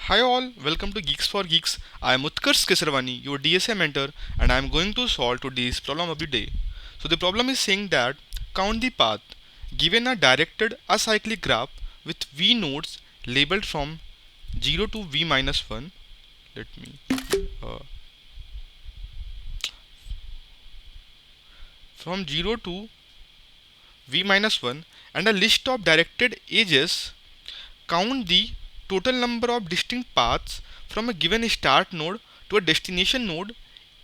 Hi all, welcome to Geeks for Geeks. I am Utkarsh Kesarwani, your DSA mentor, and I am going to solve today's problem of the day. So the problem is saying that count the path given a directed acyclic graph with V nodes labeled from 0 to V minus 1. Let me uh, from 0 to V minus 1 and a list of directed edges. Count the total number of distinct paths from a given start node to a destination node.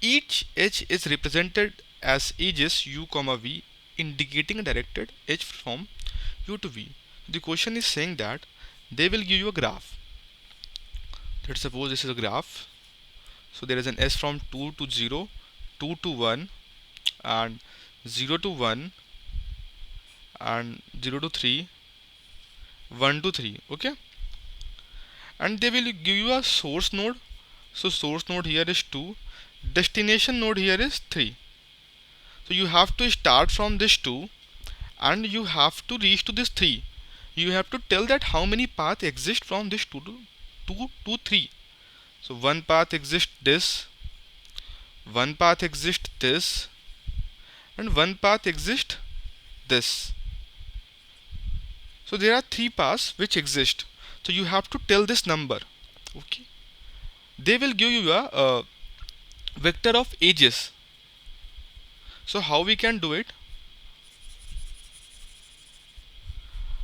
Each edge is represented as edges u, v, indicating a directed edge from u to v. The question is saying that they will give you a graph. Let's suppose this is a graph. So there is an s from 2 to 0, 2 to 1, and 0 to 1, and 0 to 3, 1 to 3. Okay, and they will give you a source node. So source node here is 2, destination node here is 3. So you have to start from this 2 and you have to reach to this 3. You have to tell that how many paths exist from this 2 to 2 to 3. So one path exists this, one path exists this, and one path exists this. So there are 3 paths which exist. So you have to tell this number. Okay, they will give you a vector of edges. So how we can do it?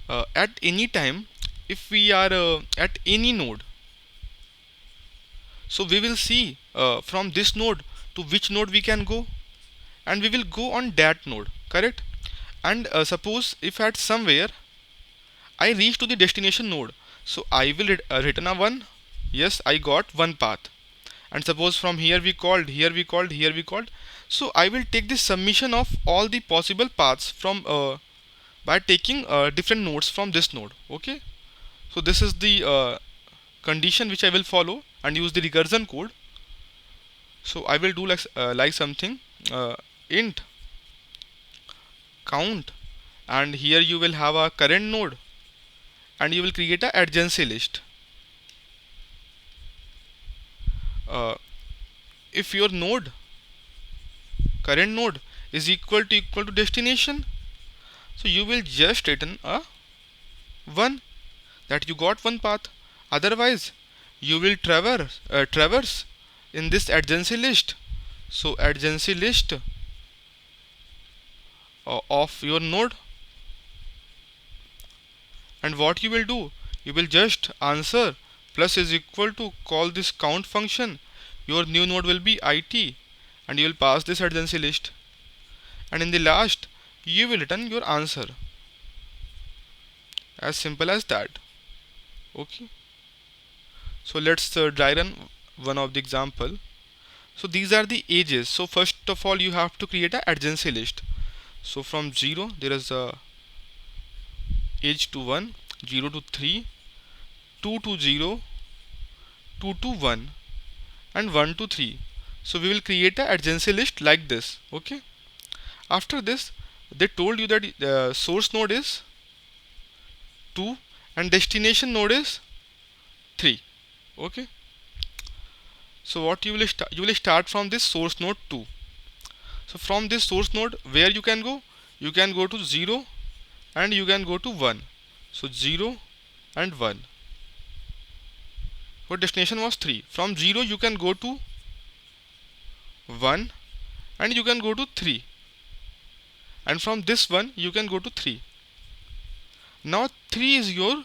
At any time, if we are at any node, so we will see from this node to which node we can go, and we will go on that node, correct? And suppose if at somewhere I reach to the destination node, so I will return a 1. Yes, I got one path. And suppose from here we called, here we called, here we called, so I will take the summation of all the possible paths from by taking different nodes from this node. Okay, so this is the condition which I will follow and use the recursion code. So I will do like something int count, and here you will have a current node and you will create a adjacency list. If your node current node is equal to destination, so you will just return a 1, that you got one path. Otherwise you will traverse in this adjacency list. So adjacency list of your node, and what you will do, you will just answer plus is equal to call this count function. Your new node will be it, and you will pass this adjacency list, and in the last you will return your answer. As simple as that. Okay, so let's dry run one of the example. So these are the edges. So first of all you have to create a adjacency list. So from 0 there is a edge to 1, 0 to 3, 2 to 0, 2 to 1, and 1 to 3. So we will create a adjacency list like this. Okay, after this they told you that source node is 2 and destination node is 3. Okay, so what you will start from this source node 2. So from this source node, where you can go? You can go to 0 and you can go to 1. So 0 and 1. Your destination was 3. From 0 you can go to 1 and you can go to 3. And from this one you can go to 3. Now 3 is your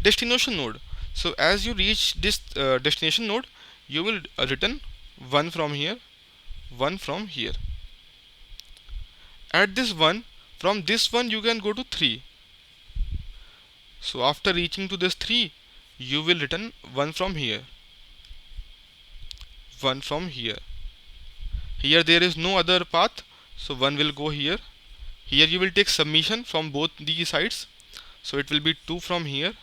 destination node. So as you reach this destination node, you will return 1 from here, 1 from here. At this one, from this one you can go to 3. So after reaching to this 3, you will return 1 from here, 1 from here. Here there is no other path, so 1 will go here. Here you will take summation from both these sides, so it will be 2 from here,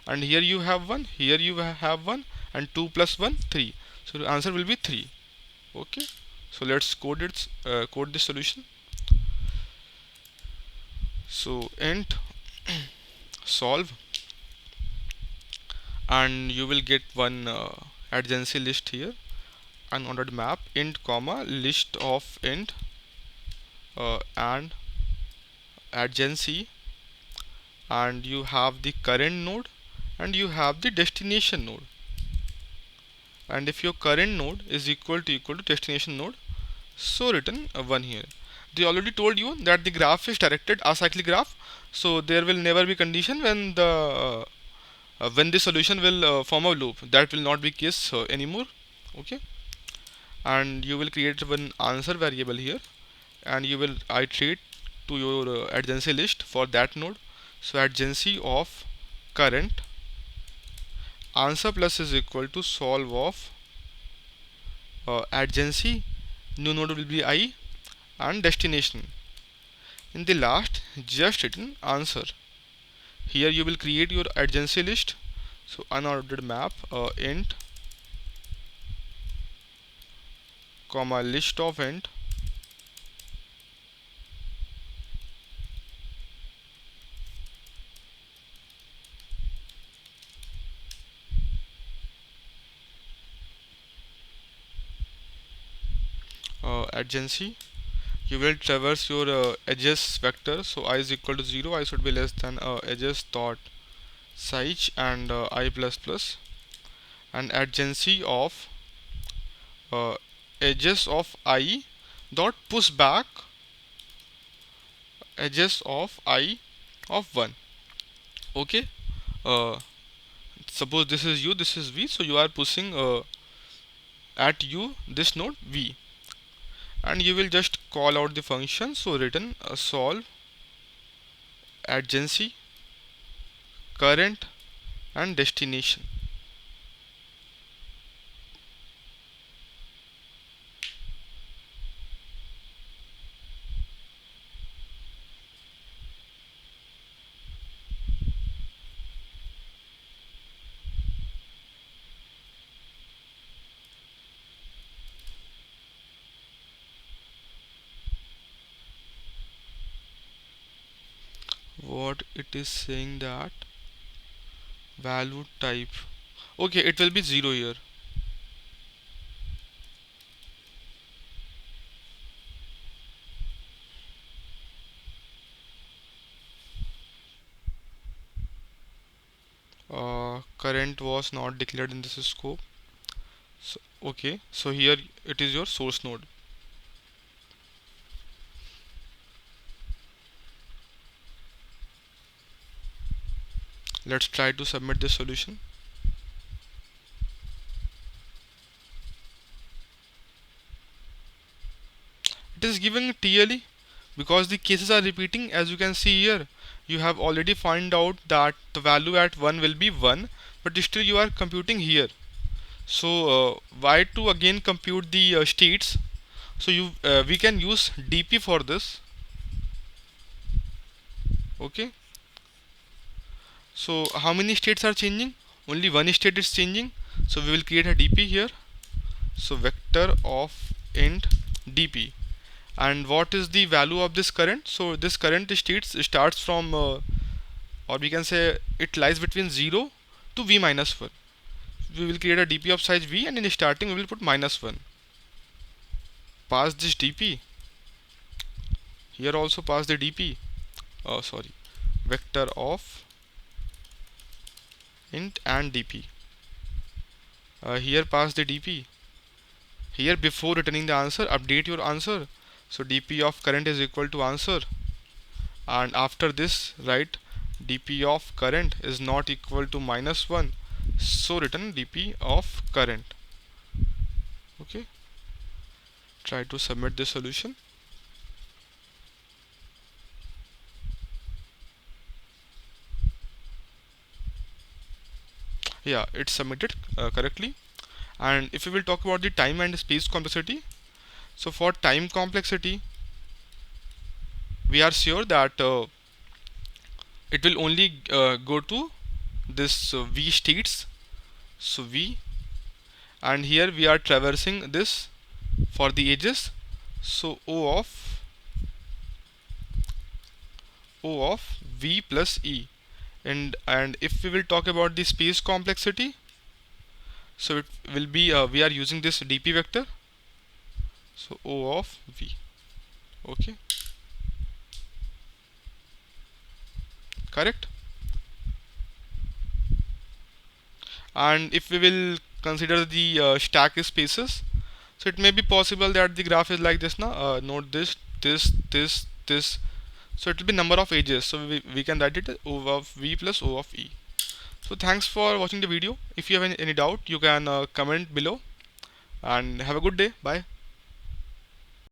and here you have 1, here you have 1, and 2 plus 1, 3. So the answer will be 3. Okay, so let's code this solution. So int solve, and you will get one adjacency list here, unordered map int comma list of int and adjacency, and you have the current node and you have the destination node. And if your current node is equal to destination node, so written 1 here. They already told you that the graph is directed acyclic graph, so there will never be condition when the solution will form a loop. That will not be case anymore. Okay, and you will create one answer variable here, and you will iterate to your adjacency list for that node. So adjacency of current answer plus is equal to solve of adjacency, new node will be I, and destination. In the last, just written answer. Here you will create your adjacency list. So unordered map int comma list of int adjacency. You will traverse your edges vector. So I is equal to 0, I should be less than edges dot size and I plus plus, and adjacency of uh, edges of I dot push back edges of I of 1. Okay, uh, suppose this is u, this is v, so you are pushing at u this node v, and you will just call out the function. So written solve adjacency current and destination. What it is saying that value type, okay, it will be 0 here. Current was not declared in this scope. So, okay, so here it is your source node. Let's try to submit this solution. It is given TLE because the cases are repeating. As you can see here, you have already found out that the value at 1 will be 1, but still you are computing here. So why to again compute the states? So we can use DP for this. Okay, so how many states are changing? Only one state is changing, so we will create a DP here. So vector of int DP, and what is the value of this current? So this current states starts from or we can say it lies between 0 to v minus 1. We will create a DP of size v, and in starting we will put -1. Pass this DP. Here also pass the DP. Oh, sorry. Vector of int and DP. Here pass the DP. Here before returning the answer, update your answer. So DP of current is equal to answer. And after this, write DP of current is not equal to -1. So return DP of current. Okay. Try to submit the solution. Yeah, it's submitted correctly. And if we will talk about the time and space complexity, so for time complexity, we are sure that it will only go to this v states. So v, and here we are traversing this for the edges. So O of v plus e, And if we will talk about the space complexity, so it will be we are using this dp vector, so O of v. Okay, correct. And if we will consider the stack spaces, so it may be possible that the graph is like this now. Note this. So it will be number of edges. So we can write it as O of v plus O of e. So thanks for watching the video. If you have any doubt, you can comment below. And have a good day. Bye.